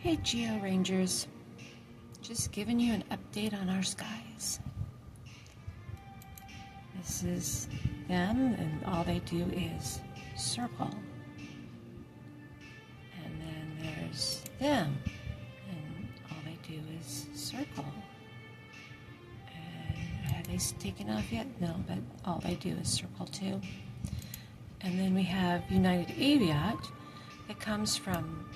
Hey Geo Rangers, just giving you an update on our skies. This is them, and all they do is circle. And then there's them, and all they do is circle. And have they taken off yet? No, but all they do is circle too. And then we have United Aviation that comes from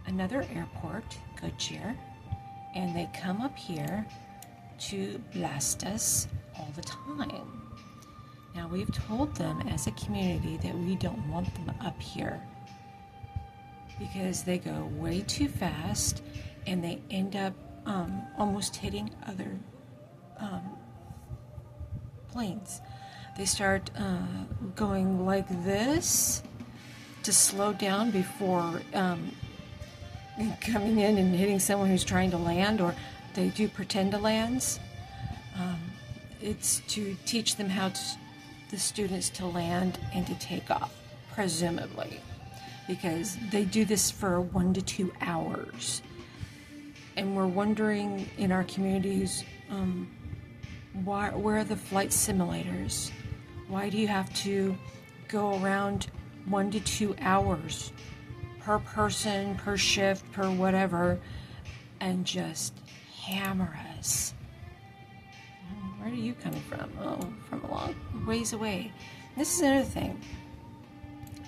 another airport, Goodyear, and they come up here to blast us all the time. Now, we've told them as a community that we don't want them up here because they go way too fast and they end up almost hitting other planes. They start going like this to slow down before coming in and hitting someone who's trying to land, or they do pretend to lands. It's to teach them the students to land and to take off, presumably, because they do this for 1 to 2 hours. And we're wondering in our communities, where are the flight simulators? Why do you have to go around 1 to 2 hours per person, per shift, per whatever, and just hammer us? Where are you coming from? Oh, from a long ways away. This is another thing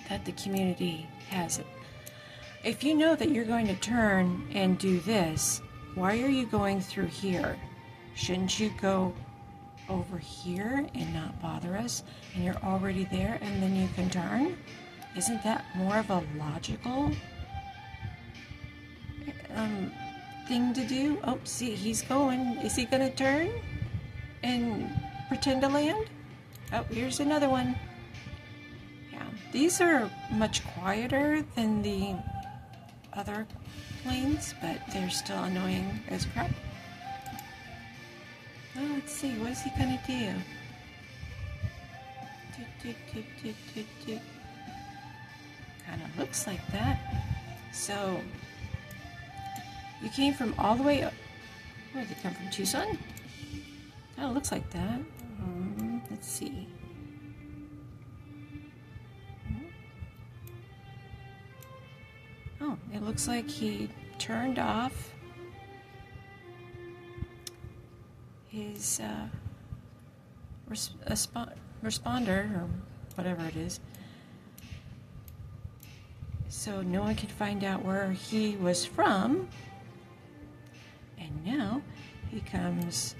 that the community has. If you know that you're going to turn and do this, why are you going through here? Shouldn't you go over here and not bother us, and you're already there, and then you can turn? Isn't that more of a logical thing to do? Oh, see, he's going. Is he going to turn and pretend to land? Oh, here's another one. Yeah, these are much quieter than the other planes, but they're still annoying as crap. Oh, let's see, what is he going to do? Kind of looks like that. So, you came from all the way up. Where did they come from? Tucson? Kind of looks like that. Let's see. Oh, it looks like he turned off his responder, or whatever it is, so no one can find out where he was from. And now he comes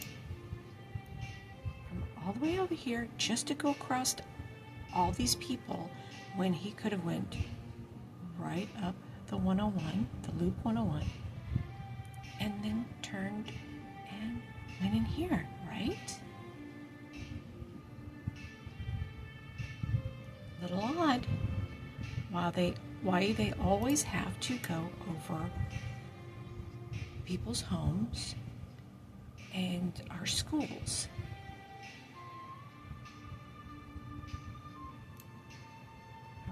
from all the way over here just to go across all these people, when he could have went right up the 101, the loop 101, and then turned and went in here, right? Little odd. Why they always have to go over people's homes and our schools.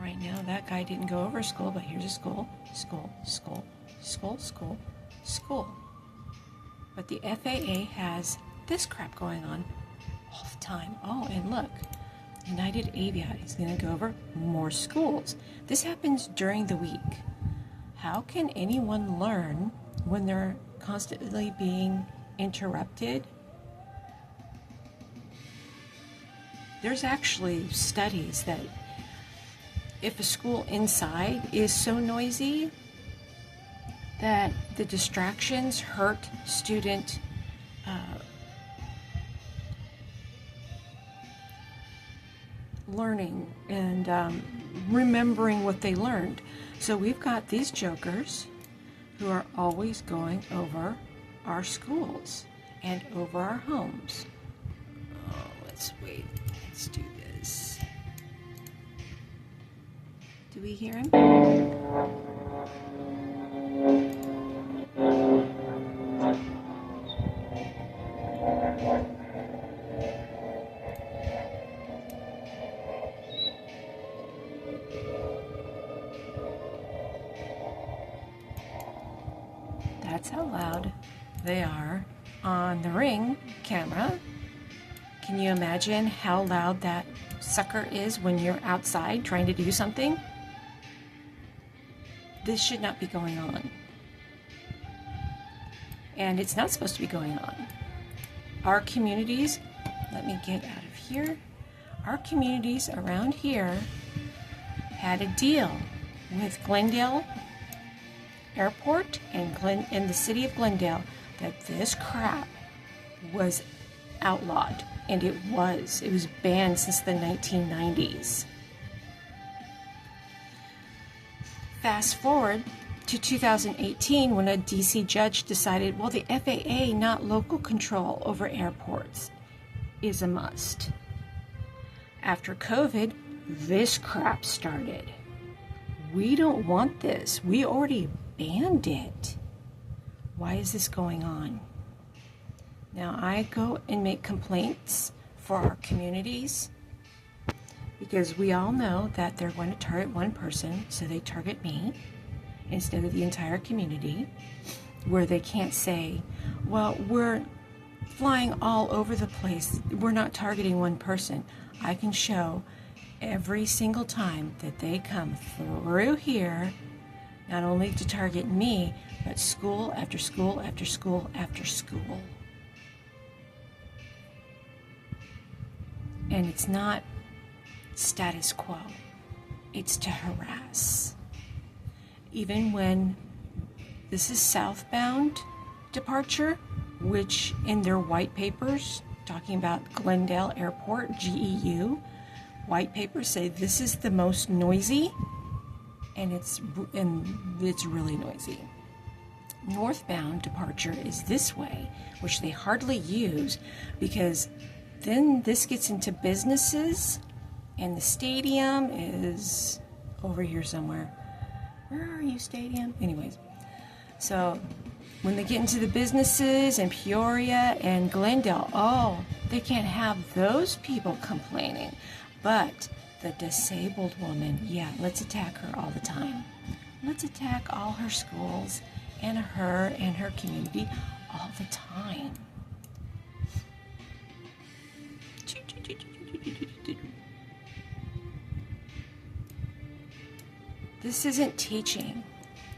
Right now, that guy didn't go over school, but here's a school, school, school, school, school, school. But the FAA has this crap going on all the time. Oh, and look, United Aviation is going to go over more schools. This happens during the week. How can anyone learn when they're constantly being interrupted? There's actually studies that if a school inside is so noisy that the distractions hurt student learning and remembering what they learned. So we've got these jokers who are always going over our schools and over our homes. Oh, let's wait. Let's do this. Do we hear him? That's how loud they are on the Ring camera. Can you imagine how loud that sucker is when you're outside trying to do something? This should not be going on. And it's not supposed to be going on. Our communities, let me get out of here. Our communities around here had a deal with Glendale Airport and the city of Glendale that this crap was outlawed. And it was banned since the 1990s. Fast forward to 2018 when a DC judge decided, well, the FAA, not local control over airports, is a must. After COVID, this crap started. We don't want this. We already banned it. Why is this going on? Now, I go and make complaints for our communities because we all know that they're going to target one person, so they target me instead of the entire community, where they can't say, well, we're flying all over the place. We're not targeting one person. I can show every single time that they come through here, not only to target me, but school after school after school after school. And it's not status quo. It's to harass. Even when this is southbound departure, which in their white papers, talking about Glendale Airport, GEU, white papers say this is the most noisy, and it's really noisy. Northbound departure is this way, which they hardly use because then this gets into businesses, and the stadium is over here somewhere. Where are you, stadium? Anyways, so when they get into the businesses in Peoria and Glendale, oh, they can't have those people complaining. But the disabled woman, yeah, let's attack her all the time. Let's attack all her schools and her community all the time. This isn't teaching.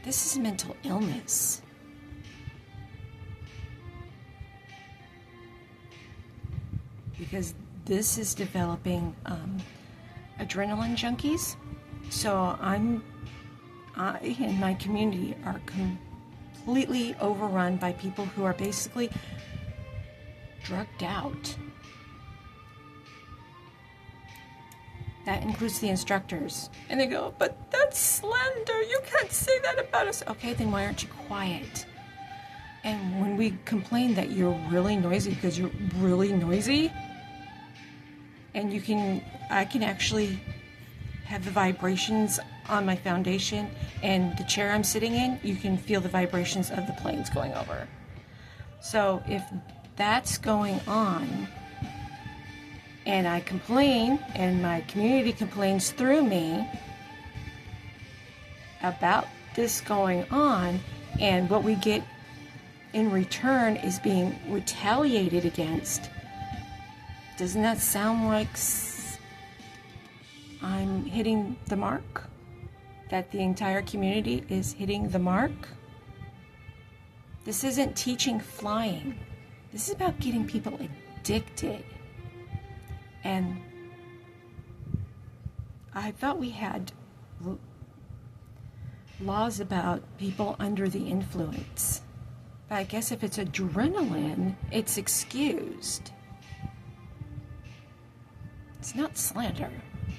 This is mental illness. Because this is developing adrenaline junkies. So I and my community are completely overrun by people who are basically drugged out. That includes the instructors. And they go, but that's slander. You can't say that about us. Okay, then why aren't you quiet? And when we complain that you're really noisy because you're really noisy, and I can actually have the vibrations on my foundation and the chair I'm sitting in, you can feel the vibrations of the planes going over. So if that's going on, and I complain, and my community complains through me about this going on, and what we get in return is being retaliated against, doesn't that sound like I'm hitting the mark? That the entire community is hitting the mark? This isn't teaching flying. This is about getting people addicted. And I thought we had laws about people under the influence. But I guess if it's adrenaline, it's excused. It's not slander.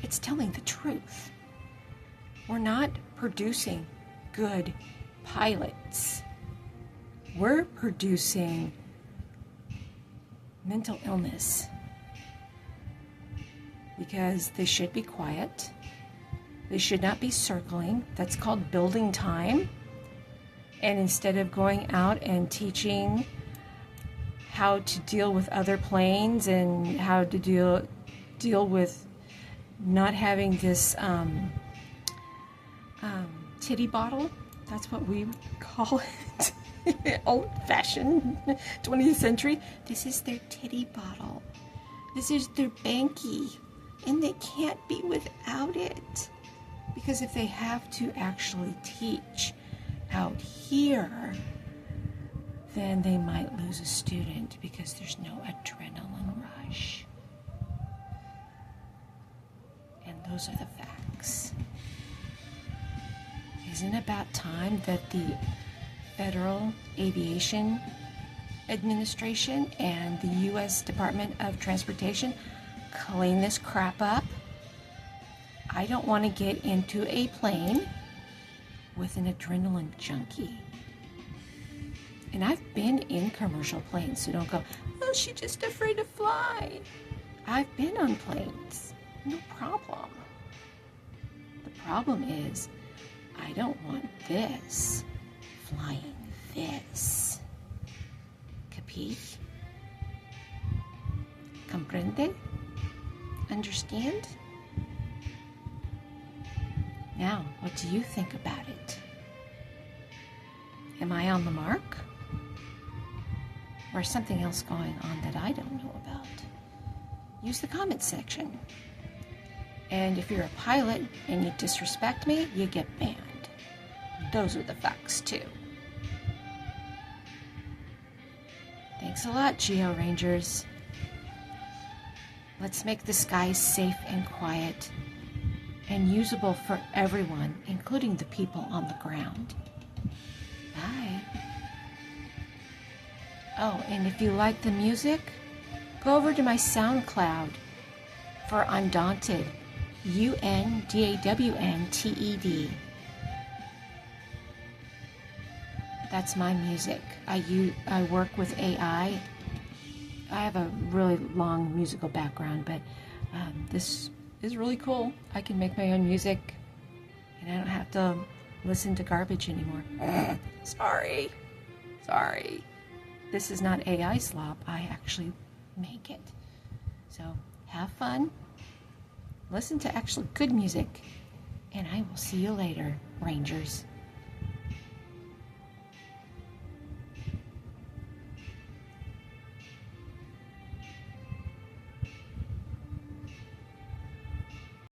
It's telling the truth. We're not producing good pilots. We're producing mental illness. Because they should be quiet. They should not be circling. That's called building time. And instead of going out and teaching how to deal with other planes and how to deal with not having this titty bottle, that's what we call it. old-fashioned 20th century. This is their titty bottle. This is their banky. And they can't be without it. Because if they have to actually teach out here, then they might lose a student because there's no adrenaline rush. And those are the facts. Isn't it about time that the Federal Aviation Administration and the U.S. Department of Transportation clean this crap up? I don't want to get into a plane with an adrenaline junkie. And I've been in commercial planes, so don't go, oh, she's just afraid to fly. I've been on planes, no problem. The problem is, I don't want this flying this. Capisce? Comprende? Understand? Now, what do you think about it? Am I on the mark? Or is something else going on that I don't know about? Use the comment section. And if you're a pilot and you disrespect me, you get banned. Those are the facts too. Thanks a lot, Geo Rangers. Let's make the skies safe and quiet and usable for everyone, including the people on the ground. Bye. Oh, and if you like the music, go over to my SoundCloud for Undaunted, UNDAWNTED. That's my music. I work with AI. I have a really long musical background, but this is really cool. I can make my own music, and I don't have to listen to garbage anymore. Sorry. This is not AI slop. I actually make it. So have fun. Listen to actually good music, and I will see you later, Rangers.